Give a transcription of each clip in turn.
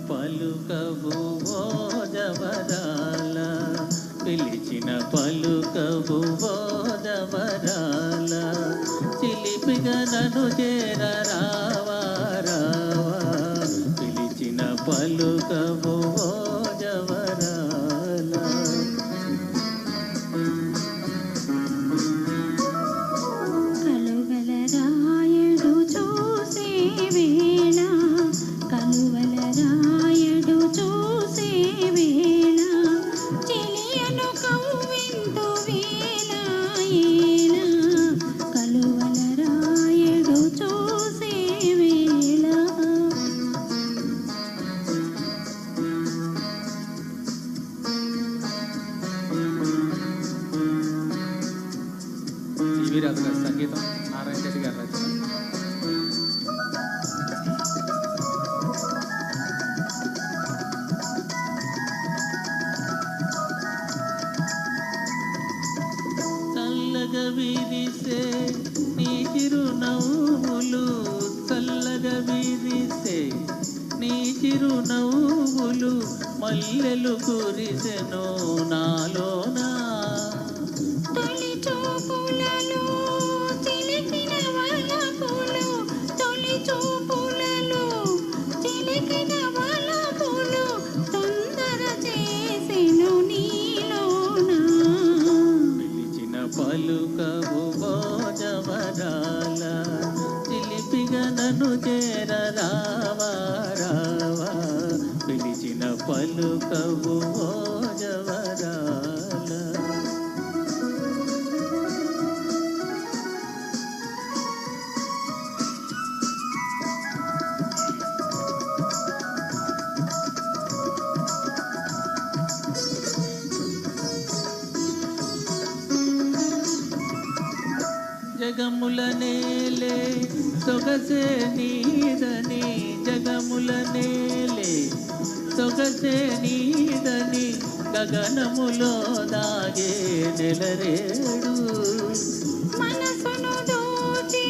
పలుకవు ఓ జవరాల, పిలిచిన పలుకవు ఓ జవరాల, చిలిపిగా నన్ను చేర రావా రావా, పిలిచిన పలుకవు ఓ జవరాల. కలువల రాయడు చూసే వేళ, కలువల రాయడు చూసే వేళ, చెలియను కవ్వింతు వేళ ఏళ, కలువల రాయడు చూసే వేళ. టీవీ రాజు గారి సంగీతం, నారాయణ రెడ్డి గారి రచన. చల్లగా విరిసే నీ చిరునవ్వులు, చల్లగా విరిసే నీ చిరునవ్వులు, మల్లెలు కురిసెను నాలోనా. తొలి చూపులలో చిలికిన వలపులు, తొలి చూపులలో చిలికిన వలపులు, తొందర చేసెను నీలోనా. పిలిచిన పలుకవు ఓ జవరాల, చిలిపిగా నన్ను చేర రావా రావా, పిలిచిన పలుకవు ఓ జవరాల. జగముల నేలే సొగసే నీదని, జగముల నేలే సొగసే నీదని, గగనములో దాగే నెలరేడు. మనసును దోచి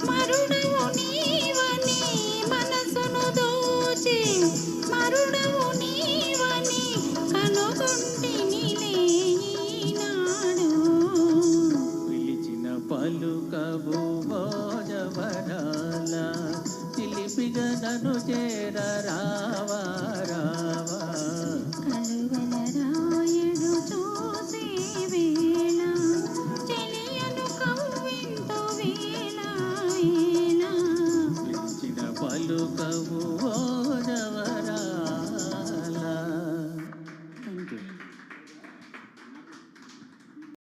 మరుడవు నీవని, మనసును దోచి మరుడవు నీవని, కనుగొంటినిలే ఈనాడు. పిలిచిన పలుకవు ఓ జవరాల, చిలిపిగా నన్ను చేర రావా